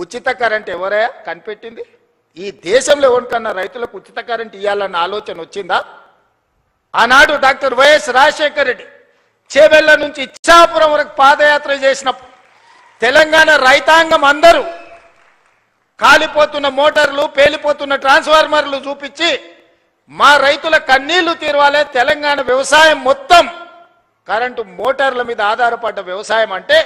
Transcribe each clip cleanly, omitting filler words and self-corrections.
ఉచిత కరెంట్ ఎవరే కనిపెట్టింది? ఈ దేశంలో ఎవరికన్నా రైతులకు ఉచిత కరెంట్ ఇవ్వాలన్న ఆలోచన వచ్చిందా? ఆనాడు డాక్టర్ వైఎస్ రాజశేఖర రెడ్డి చేవెళ్ల నుంచి ఇచ్చాపురం వరకు పాదయాత్ర చేసినప్పుడు తెలంగాణ రైతాంగం అందరూ కాలిపోతున్న మోటార్లు, పేలిపోతున్న ట్రాన్స్ఫార్మర్లు చూపించి మా రైతుల కన్నీళ్లు తీరవాలే, తెలంగాణ వ్యవసాయం మొత్తం కరెంటు మోటార్ల మీద ఆధారపడ్డ వ్యవసాయం అంటే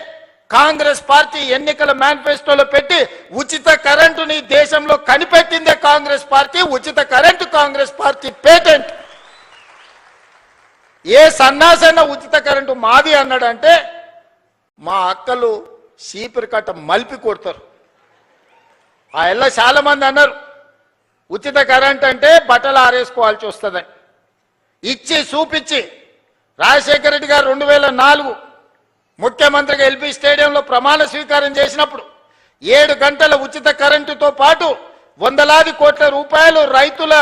కాంగ్రెస్ పార్టీ ఎన్నికల మేనిఫెస్టోలో పెట్టి ఉచిత కరెంటుని దేశంలో కనిపెట్టిందే కాంగ్రెస్ పార్టీ. ఉచిత కరెంటు కాంగ్రెస్ పార్టీ పేటెంట్. ఏ సన్నాసన్న ఉచిత కరెంటు మాది అన్నాడంటే మా అక్కలు చీపిరి కట్ట మలిపి కొడతారు. ఆ ఎల్ల చాలా మంది అన్నారు ఉచిత కరెంట్ అంటే బట్టలు ఆరేసుకోవాల్సి వస్తుందని. ఇచ్చి చూపించి రాజశేఖర రెడ్డి గారు 2004 ముఖ్యమంత్రిగా ఎల్బీ స్టేడియంలో ప్రమాణ స్వీకారం చేసినప్పుడు 7 గంటల ఉచిత కరెంటుతో పాటు వందలాది కోట్ల రూపాయలు రైతుల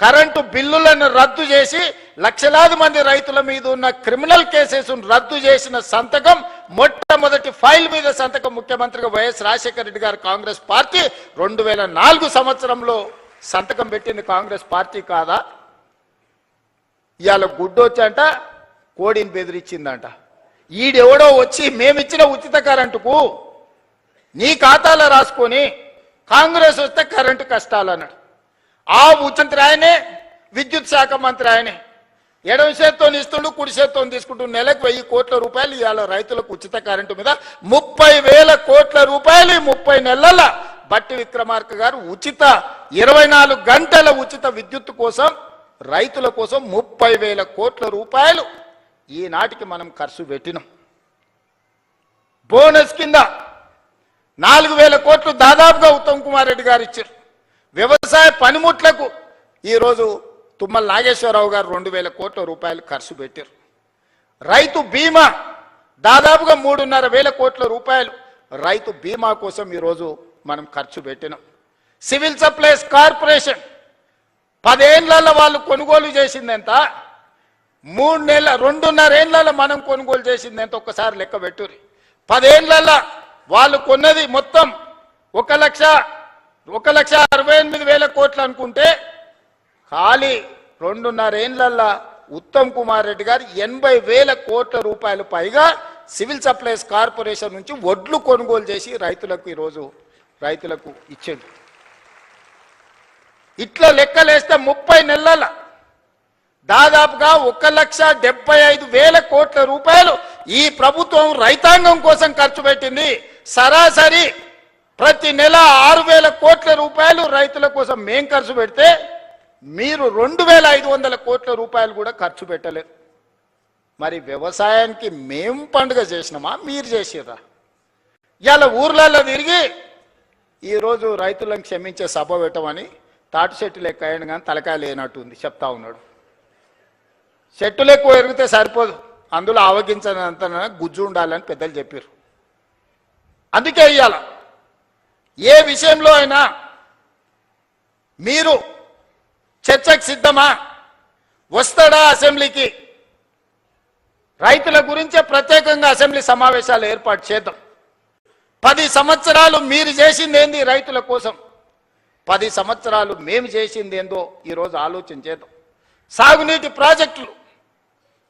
కరెంటు బిల్లులను రద్దు చేసి లక్షలాది మంది రైతుల మీద ఉన్న క్రిమినల్ కేసెస్ రద్దు చేసిన సంతకం, మొట్టమొదటి ఫైల్ మీద సంతకం ముఖ్యమంత్రిగా వైఎస్ రాజశేఖర రెడ్డి గారు కాంగ్రెస్ పార్టీ 2004 సంవత్సరంలో సంతకం పెట్టింది కాంగ్రెస్ పార్టీ కాదా? ఇవాళ గుడ్డొచ్చంట కోడిని బెదిరించిందంట. ఈడెవడో వచ్చి మేమిచ్చిన ఉచిత కరెంటుకు నీ ఖాతాలో రాసుకొని కాంగ్రెస్ వస్తే కరెంటు కష్టాలు అన్నాడు. ఆ ముఖ్యమంత్రి ఆయనే, విద్యుత్ శాఖ మంత్రి ఆయనే. ఎడమ చేత్తో ఇస్తుండు, కుడి చేత్తో తీసుకుంటూ నెలకు 1000 కోట్ల రూపాయలు ఇవాళ రైతులకు ఉచిత కరెంటు మీద 30,000 కోట్ల రూపాయలు 30 నెలల బట్టి విక్రమార్క గారు ఉచిత 24 గంటల ఉచిత విద్యుత్ కోసం రైతుల కోసం 30,000 కోట్ల రూపాయలు ఈనాటికి మనం ఖర్చు పెట్టినాం. బోనస్ కింద 4,000 కోట్లు దాదాపుగా ఉత్తమ్ కుమార్ రెడ్డి గారు ఇచ్చారు. వ్యవసాయ పనిముట్లకు ఈరోజు తుమ్మల నాగేశ్వరరావు గారు 2,000 కోట్ల రూపాయలు ఖర్చు పెట్టారు. రైతు బీమా దాదాపుగా 3,500 కోట్ల రూపాయలు రైతు బీమా కోసం ఈరోజు మనం ఖర్చు పెట్టినాం. సివిల్ సప్లైస్ కార్పొరేషన్ 10 ఏళ్లలో వాళ్ళు కొనుగోలు చేసింది ఎంత? 2.5 ఏళ్లలో మనం కొనుగోలు చేసింది ఎంత? ఒక్కసారి లెక్క పెట్టుర్రి. 10 ఏళ్లలో వాళ్ళు కొన్నది మొత్తం 1,68,000 కోట్లు అనుకుంటే ఖాళీ 2.5 ఏళ్లలో ఉత్తమ్ కుమార్ రెడ్డి గారు 80,000 కోట్ల రూపాయలు పైగా సివిల్ సప్లైస్ కార్పొరేషన్ నుంచి వడ్లు కొనుగోలు చేసి రైతులకు ఈరోజు రైతులకు ఇచ్చింది. ఇట్లా లెక్కలేస్తే 30 నెలల దాదాపుగా 1,75,000 కోట్ల రూపాయలు ఈ ప్రభుత్వం రైతాంగం కోసం ఖర్చు పెట్టింది. సరాసరి ప్రతి నెల 6,000 కోట్ల రూపాయలు రైతుల కోసం మేం ఖర్చు పెడితే మీరు 2,500 కోట్ల రూపాయలు కూడా ఖర్చు పెట్టలేదు. మరి వ్యవసాయానికి మేం పండుగ చేసినామా, మీరు చేసిర్రా? ఇలా ఊర్లలో తిరిగి ఈరోజు రైతులను క్షమించే సభ పెట్టమని తాటి చెట్టులు ఎక్కాయని కానీ తలకాయ లేనట్టుంది చెప్తా ఉన్నాడు. చెట్టులు ఎక్కువ ఎరిగితే సరిపోదు, అందులో ఆవగించనంత గుజ్జు ఉండాలని పెద్దలు చెప్పారు. అందుకే ఇయ్యాల ఏ విషయంలో అయినా మీరు చర్చకు సిద్ధమా, వస్తాడా అసెంబ్లీకి? రైతుల గురించే ప్రత్యేకంగా అసెంబ్లీ సమావేశాలు ఏర్పాటు చేద్దాం. 10 సంవత్సరాలు మీరు చేసింది ఏంది రైతుల కోసం, 10 సంవత్సరాలు మేము చేసింది ఏందో ఈరోజు ఆలోచన చేద్దాం. సాగునీటి ప్రాజెక్టులు,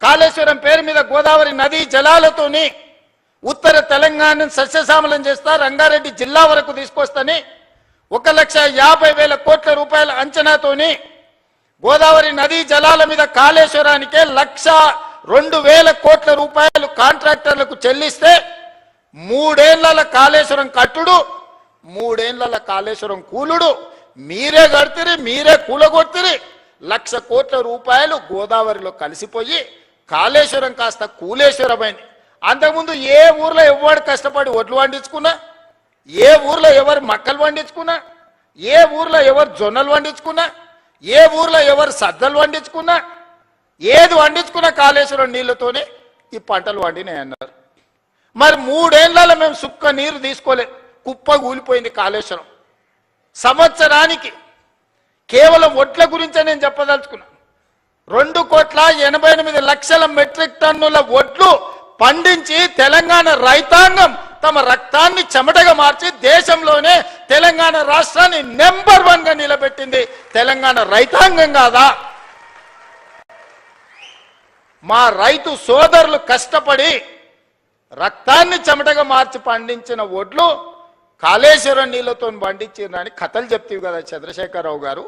కాళేశ్వరం పేరు మీద గోదావరి నదీ జలాలతోని ఉత్తర తెలంగాణను సస్యశ్యామలం చేస్తా, రంగారెడ్డి జిల్లా వరకు తీసుకొస్తని 1,50,000 కోట్ల రూపాయల అంచనాతోని గోదావరి నదీ జలాల మీద కాళేశ్వరానికే 1,02,000 కోట్ల రూపాయలు కాంట్రాక్టర్లకు చెల్లిస్తే 3 ఏళ్ల కాళేశ్వరం కట్టుడు, 3 ఏళ్ల కాళేశ్వరం కూలుడు మీరే కడితిరి, మీరే కూలగొట్టిరి. 1,00,000 కోట్ల రూపాయలు గోదావరిలో కలిసిపోయి కాళేశ్వరం కాస్త కూలేశ్వరమైంది. అంతకుముందు ఏ ఊర్లో ఎవరు కష్టపడి ఒడ్లు పండించుకున్నా, ఏ ఊర్లో ఎవరు మక్కలు పండించుకున్నా, ఏ ఊర్లో ఎవరు జొన్నలు పండించుకున్నా, ఏ ఊర్లో ఎవరు సద్దలు పండించుకున్నా, ఏది పండించుకున్నా కాళేశ్వరం నీళ్లతోనే ఈ పంటలు పండినాయి అన్నారు. మరి 3 ఏళ్లలో మేము సుక్క నీరు తీసుకోలే, కుప్ప కూలిపోయింది కాళేశ్వరం. సంవత్సరానికి కేవలం ఒడ్ల గురించే నేను చెప్పదలుచుకున్నా, 2,88,00,000 మెట్రిక్ టన్నుల ఒడ్లు పండించి తెలంగాణ రైతాంగం తమ రక్తాన్ని చెమటగా మార్చి దేశంలోనే తెలంగాణ రాష్ట్రాన్ని నెంబర్ 1 గా నిలబెట్టింది తెలంగాణ రైతాంగం కాదా? మా రైతు సోదరులు కష్టపడి రక్తాన్ని చెమటగా మార్చి పండించిన ఒడ్లు కాళేశ్వరం నీళ్లతో పండించిరని కథలు చెప్తావు కదా చంద్రశేఖరరావు గారు.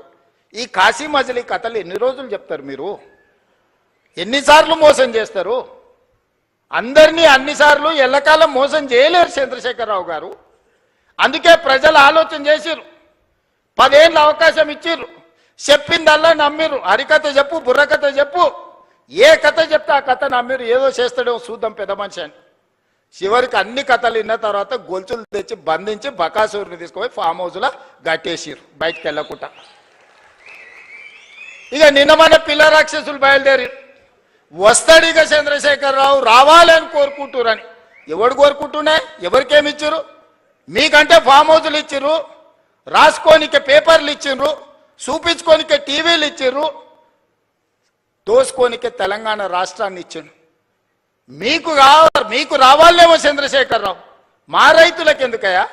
ఈ కాశీ మజిలీ కథలు ఎన్ని రోజులు చెప్తారు మీరు? ఎన్నిసార్లు మోసం చేస్తారు? అందరినీ అన్నిసార్లు ఎల్లకాలం మోసం చేయలేరు చంద్రశేఖరరావు గారు. అందుకే ప్రజలు ఆలోచన చేసిర్రు, 10 ఏళ్ళ అవకాశం ఇచ్చిర్రు, చెప్పిందల్లా నమ్మిర్రు. హరికథ చెప్పు, బుర్రకథ చెప్పు, ఏ కథ చెప్తే ఆ కథ నమ్మిర్రు. ఏదో చేస్తాడో చూద్దాం పెద్ద మనిషి అని. చివరికి అన్ని కథలు విన్న తర్వాత గొలుసులు తెచ్చి బంధించి బకాసూరుని తీసుకుపోయి ఫామ్ హౌస్లో గట్టేసిర్రు బయటకు వెళ్ళకుండా. ఇక నిన్న మన పిల్ల రాక్షసులు బయలుదేరి వస్తాడు ఇక చంద్రశేఖరరావు రావాలని కోరుకుంటురని. ఎవడు కోరుకుంటున్నా? ఎవరికేమి ఇచ్చిర్రు? మీకంటే ఫామ్ హౌస్లు ఇచ్చిర్రు, రాసుకోనికే పేపర్లు ఇచ్చిర్రు, చూపించుకోనికే టీవీలు ఇచ్చిర్రు, దోసుకోనికే తెలంగాణ రాష్ట్రాన్ని ఇచ్చిండు. మీకు రావాలేమో చంద్రశేఖరరావు, మా రైతులకు ఎందుకయ్యా?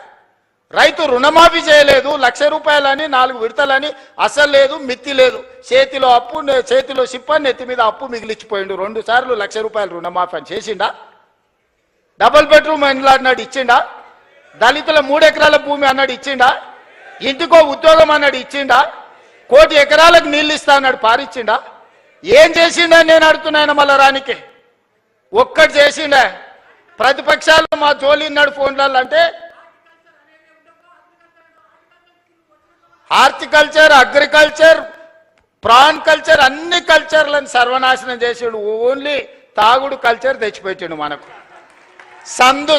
రైతు రుణమాఫీ చేయలేదు, 1,00,000 రూపాయలని 4 విడతలని, అసలు లేదు మిత్తి లేదు, చేతిలో అప్పు చేతిలో సిప్పని నెత్తి మీద అప్పు మిగిలిచ్చిపోయిండు. 2 సార్లు 1,00,000 రూపాయలు రుణమాఫీ అని చేసిండా? డబుల్ బెడ్రూమ్ అన్నాడు ఇచ్చిండా? దళితుల 3 ఎకరాల భూమి అన్నాడు ఇచ్చిండా? ఇంటికో ఉద్యోగం అన్నాడు ఇచ్చిండా? 1 కోటి ఎకరాలకు నీళ్ళు ఇస్తా అన్నాడు పారిచ్చిండా? ఏం చేసిండా నేను అడుగుతున్నాయన మళ్ళా రానికి? ఒక్కటి చేసిండా? ప్రతిపక్షాలు మా జోలి ఉన్నాడు ఫోన్లలో అంటే హార్టికల్చర్, అగ్రికల్చర్, ప్రాన్ కల్చర్ అన్ని కల్చర్లను సర్వనాశనం చేసాడు. ఓన్లీ తాగుడు కల్చర్ తెచ్చిపెట్టిండు మనకు.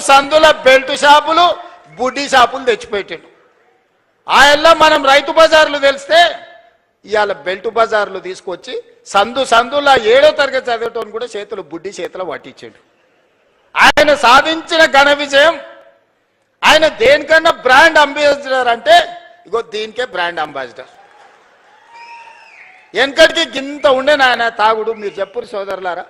సందుల బెల్ట్ షాపులు, బుడ్డి షాపులు తెచ్చిపెట్టిండు. ఆయల్లో మనం రైతు బజార్లు తెలిస్తే ఇవాళ బెల్ట్ బజార్లు తీసుకొచ్చి సందుల 7వ తరగతి చదివేటోని కూడా చేతులు బుడ్డి చేతులు పట్టించాడు. ఆయన సాధించిన ఘన విజయం. ఆయన దేనికన్నా బ్రాండ్ అంబాసిడర్ అంటే ఇగో దీనికే బ్రాండ్ అంబాసిడర్. వెనకటికి గింత ఉండే నాయన తాగుడు. మీరు చెప్పురు సోదరులారా,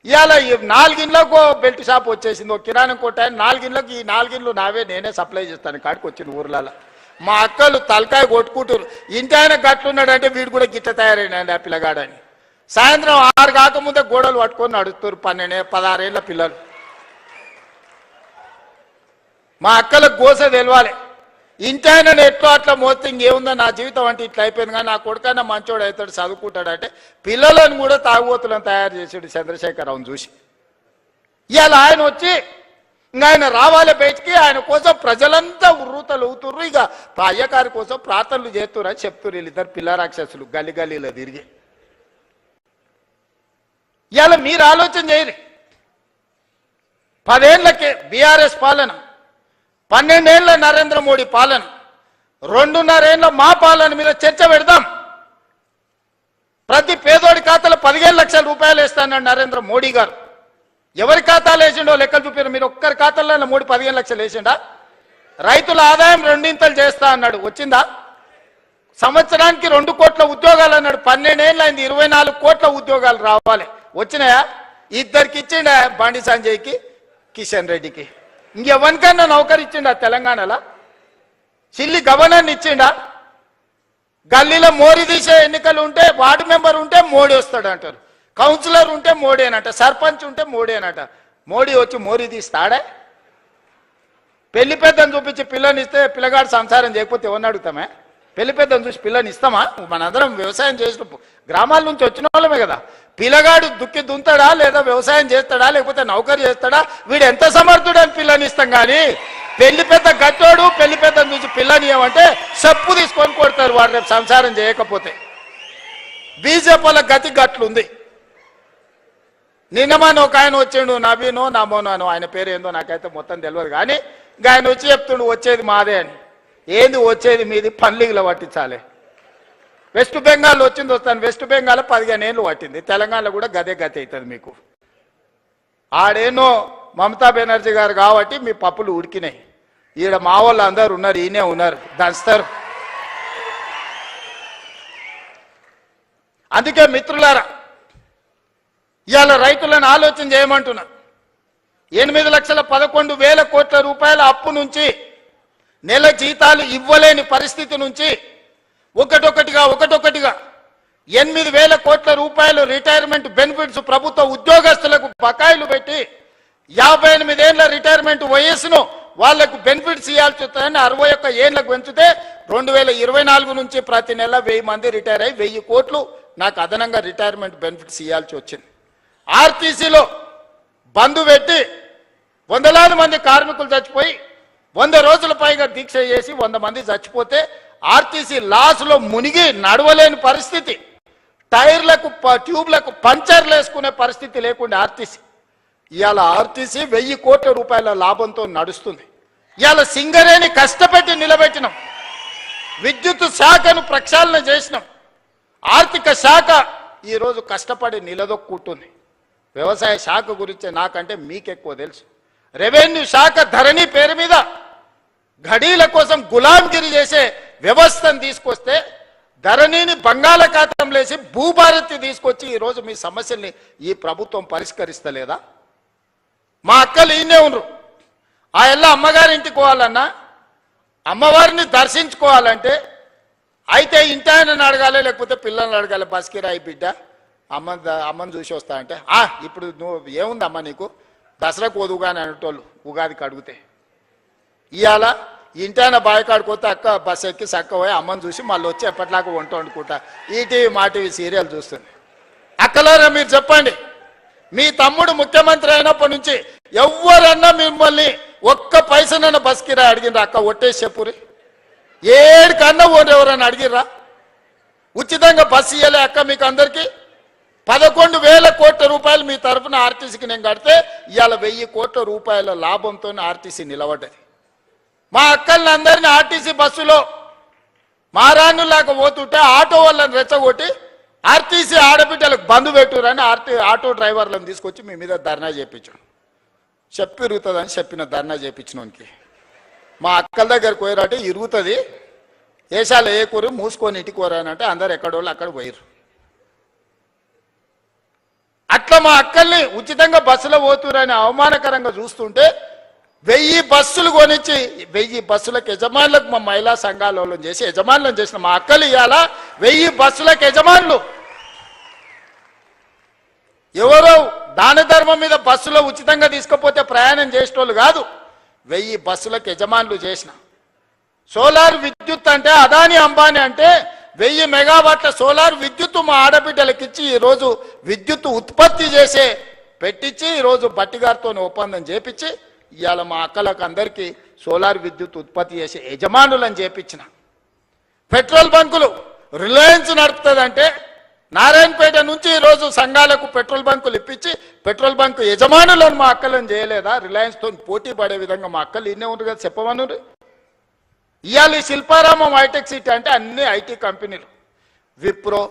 ఇవాళ 4 ఇండ్లకు బెల్ట్ షాప్ వచ్చేసింది. ఒక కిరాణం కొట్టాయని 4 ఇండ్లకు, ఈ 4 ఇండ్లు నావే, నేనే సప్లై చేస్తాను కాడికి వచ్చిన ఊర్లలో. మా అక్కలు తలకాయ కొట్టుకుంటారు, ఇంటి ఆయన గట్లున్నాడంటే వీడు కూడా గిట్ట తయారైనాడు ఆ పిల్లగాడని. సాయంత్రం 6 కాకముందే గోడలు పట్టుకొని నడుస్తారు 16 ఏళ్ళ పిల్లలు. మా అక్కలకు గోస తెలవాలి. ఇంటి ఆయన ఎట్లో అట్లా మోస్తే ఇంకేముందో నా జీవితం అంటే ఇట్లా అయిపోయింది, కానీ నా కొడుకన్నా మంచోడు అవుతాడు చదువుకుంటాడంటే పిల్లలను కూడా తాగుబోతులను తయారు చేసాడు చంద్రశేఖరరావుని చూసి. ఇవాళ ఆయన వచ్చి ఇంకా ఆయన రావాలి బయటికి, ఆయన కోసం ప్రజలంతా ఉర్రూతలు అవుతుర్రు. ఇక అయ్యగారి కోసం ప్రార్థనలు చేస్తుర్రు అని చెప్తున్నారు వీళ్ళిద్దరు పిల్ల రాక్షసులు గల్లీలో తిరిగి. ఇవాళ మీరు ఆలోచన చేయరు. 10 ఏళ్లకే బీఆర్ఎస్ పాలన, 12 ఏళ్ల నరేంద్ర మోడీ పాలన, 2.5 ఏళ్ల మా పాలన మీద చర్చ పెడదాం. ప్రతి పేదోడి ఖాతాలో 15 లక్షల రూపాయలు వేస్తానన్నాడు నరేంద్ర మోడీ గారు. ఎవరి ఖాతాలు వేసిండో లెక్కలు చూపారు మీరు. ఒక్కరి ఖాతాలో మోడీ 15 లక్షలు వేసిండా? రైతుల ఆదాయం 2 చేస్తా అన్నాడు, వచ్చిందా? సంవత్సరానికి 2 కోట్ల ఉద్యోగాలు అన్నాడు. 12 ఏళ్ళు అయింది, 24 కోట్ల ఉద్యోగాలు రావాలి, వచ్చినాయా? 2 ఇచ్చిండా, బండి సంజయ్కి, కిషన్ రెడ్డికి. ఇంకెవరికన్నా నౌకరు ఇచ్చిండా తెలంగాణలో? చిల్లి గవర్నర్ని ఇచ్చిండా? గల్లీలో మోడీ తీసే ఎన్నికలు ఉంటే వార్డు మెంబర్ ఉంటే మోడీ వస్తాడు అంటారు, కౌన్సిలర్ ఉంటే మోడీ అనట, సర్పంచ్ ఉంటే మోడీ అనట. మోడీ వచ్చి మోడీ తీస్తాడే? పెళ్లి పెద్దను చూపించి పిల్లని ఇస్తే పిల్లగాడు సంసారం చేయకపోతే ఎవరిని అడుగుతామే? పెళ్లి పెద్దను చూసి పిల్లని ఇస్తామా? మనందరం వ్యవసాయం చేసిన గ్రామాల నుంచి వచ్చిన వాళ్ళమే కదా. పిల్లగాడు దుక్కి దుంతాడా, లేదా వ్యవసాయం చేస్తాడా, లేకపోతే నౌకరు చేస్తాడా, వీడు ఎంత సమర్థుడు అని పిల్లని ఇస్తాం. కానీ పెళ్లి పెద్ద గట్టోడు పెళ్లి పెద్దను చూసి పిల్లని ఏమంటే చెప్పు తీసుకొని కొడతారు వాడు రేపు సంసారం చేయకపోతే. బీజేపీల గతి గట్లుంది. నిన్నమని ఒక ఆయన వచ్చిండు, నవీనో నమోనాను, ఆయన పేరు ఏందో నాకైతే మొత్తం తెలియదు. కానీ ఇంకా ఆయన వచ్చి చెప్తుండు వచ్చేది మాదే అని. ఏంది వచ్చేది మీది? పన్లీగులో పట్టించాలి. వెస్ట్ బెంగాల్ వచ్చింది వస్తాను, వెస్ట్ బెంగాల్ 15 ఏళ్ళు పట్టింది, తెలంగాణలో కూడా గదే గతి అవుతుంది మీకు. ఆడేనో మమతా బెనర్జీ గారు కాబట్టి మీ పప్పులు ఉడికినాయి. ఈడ మా వాళ్ళు అందరు ఉన్నారు, ఈయనే ఉన్నారు, దంచుతారు. అందుకే మిత్రులారా, ఇవాళ రైతులను ఆలోచన చేయమంటున్నా. 8,11,000 కోట్ల రూపాయల అప్పు నుంచి నెల జీతాలు ఇవ్వలేని పరిస్థితి నుంచి ఒకటొకటిగా 8,000 కోట్ల రూపాయలు రిటైర్మెంట్ బెనిఫిట్స్ ప్రభుత్వ ఉద్యోగస్తులకు బకాయిలు పెట్టి 58 ఏళ్ల రిటైర్మెంట్ వయస్సును వాళ్లకు బెనిఫిట్స్ ఇవ్వాల్సి వస్తుందని 61 ఏళ్లకు పెంచితే 2024 నుంచి ప్రతి నెల 1000 మంది రిటైర్ అయ్యి 1000 కోట్లు నాకు అదనంగా రిటైర్మెంట్ బెనిఫిట్స్ ఇవ్వాల్సి వచ్చింది. ఆర్టీసీలో బంద్ పెట్టి వందలాది మంది కార్మికులు చచ్చిపోయి 100 రోజుల పైగా దీక్ష చేసి 100 మంది చచ్చిపోతే ఆర్టీసీ లాస్లో మునిగి నడవలేని పరిస్థితి, టైర్లకు ట్యూబ్లకు పంచర్లు వేసుకునే పరిస్థితి లేకుండా ఆర్టీసీ ఇవాళ 1000 కోట్ల రూపాయల లాభంతో నడుస్తుంది. ఇవాళ సింగరేణి కష్టపెట్టి నిలబెట్టినాం, విద్యుత్ శాఖను ప్రక్షాళన చేసినాం, ఆర్థిక శాఖ ఈరోజు కష్టపడి నిలదొక్కుంటుంది. వ్యవసాయ శాఖ గురించి నాకంటే మీకెక్కువ తెలుసు. రెవెన్యూ శాఖ ధరణి పేరు మీద ఘడీల కోసం గులాంగిరి చేసే వ్యవస్థను తీసుకొస్తే ధరణిని బంగాళాఖాతంలో వేసి భూభారతి తీసుకొచ్చి ఈరోజు మీ సమస్యల్ని ఈ ప్రభుత్వం పరిష్కరిస్తలేదా? మా అక్కలు ఈయనే ఉండరు. ఆ ఎల్లా అమ్మగారింటికి పోవాలన్నా, అమ్మవారిని దర్శించుకోవాలంటే అయితే ఇంటాయనని అడగాలి, లేకపోతే పిల్లల్ని అడగాలి. బస్కిరాయి బిడ్డ అమ్మని చూసి వస్తా అంటే ఇప్పుడు నువ్వు ఏముందమ్మా నీకు దసరాకు వదువుగాని అనేటోళ్ళు ఉగాదికి అడిగితే. ఇవాళ ఇంటాయన బాయికాడిపోతే అక్క బస్ ఎక్కి చక్క పోయి అమ్మని చూసి మళ్ళీ వచ్చి ఎప్పటిలాగా వంట వండుకుంటా ఈటీవీ మా టీవీ సీరియల్ చూస్తుంది. అక్కలారా మీరు చెప్పండి, మీ తమ్ముడు ముఖ్యమంత్రి అయినప్పటి నుంచి ఎవరన్నా మిమ్మల్ని ఒక్క పైసనన్నా బస్ కిరాయి అడిగినరా? అక్క ఒట్టేసి చెప్పురి, 7 కన్నా ఓటు ఎవరన్నా అడిగిర్రా? ఉచితంగా బస్సు ఇవ్వలే అక్క మీకు అందరికీ? 11,000 కోట్ల రూపాయలు మీ తరఫున ఆర్టీసీకి నేను కడితే ఇవాళ 1000 కోట్ల రూపాయల లాభంతో ఆర్టీసీ నిలబడ్డది. మా అక్కల్ని అందరినీ ఆర్టీసీ బస్సులో మారానులాగా పోతుంటే ఆటో వాళ్ళని రెచ్చగొట్టి ఆర్టీసీ ఆడబిడ్డలకు బంధు పెట్టురని ఆటో డ్రైవర్లను తీసుకొచ్చి మీ మీద ధర్నా చేయించాను. చెప్పి ఇరుగుతుందని చెప్పిన ధర్నా చేయించినోనికి మా అక్కల దగ్గరకు పోయారంటే ఇరుగుతుంది, ఏషాలు ఏ కూర మూసుకొని ఇంటికి పోరానంటే అందరు ఎక్కడోళ్ళు అక్కడ పోయారు. అట్లా మా అక్కల్ని ఉచితంగా బస్సులో పోతురని అవమానకరంగా చూస్తుంటే 1000 బస్సులు కొనిచ్చి 1000 బస్సులకు యజమానులకు మా మహిళా సంఘాలను చేసి యజమానులను చేసిన మా అక్కలు ఇవాళ 1000 బస్సులకు యజమానులు. ఎవరో దాన ధర్మం మీద బస్సులో ఉచితంగా తీసుకపోతే ప్రయాణం చేసేటోళ్ళు కాదు, 1000 బస్సులకు యజమానులు చేసిన. సోలార్ విద్యుత్ అంటే అదాని అంబానీ అంటే 1000 మెగావాట్ల సోలార్ విద్యుత్ మా ఆడబిడ్డలకు ఇచ్చి ఈరోజు విద్యుత్ ఉత్పత్తి చేసే పెట్టించి ఈరోజు బట్టిగారితో ఒప్పందం చేపించి ఇవాళ మా అక్కలకు అందరికీ సోలార్ విద్యుత్ ఉత్పత్తి చేసే యజమానులను చేపించిన. పెట్రోల్ బంకులు రిలయన్స్ నడుపుతుందంటే నారాయణపేట నుంచి ఈరోజు సంఘాలకు పెట్రోల్ బంకులు ఇప్పించి పెట్రోల్ బంకు యజమానులను మా అక్కలను చేయలేదా? రిలయన్స్తో పోటీ పడే విధంగా మా అక్కలు ఇన్నే ఉంది కదా చెప్పమను. ఇవాళ శిల్పారామం హైటెక్ సిటీ అంటే అన్ని ఐటీ కంపెనీలు, విప్రో